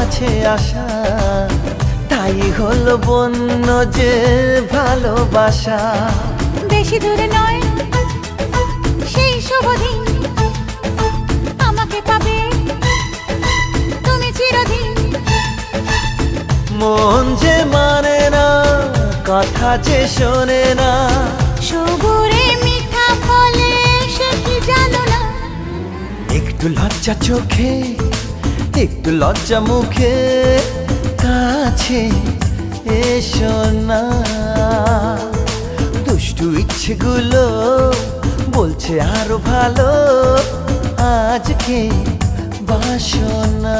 আছে আশা, তাই হলো বন্য যে ভালোবাসা। বেশি দূরে নয় সেই শুভ দিন, আমাকে পাবে তুমি চিরদিন। মন যে মানে না, কথা যে শোনে না, সবুরে মিঠা ফলে সে কি জানো না। একটু লজ্জা চোখে, একটু লজ্জা মুখে, কাছে এসো না। দুষ্টু ইচ্ছেগুলো বলছে আরো ভালো, আজকে বাসনা।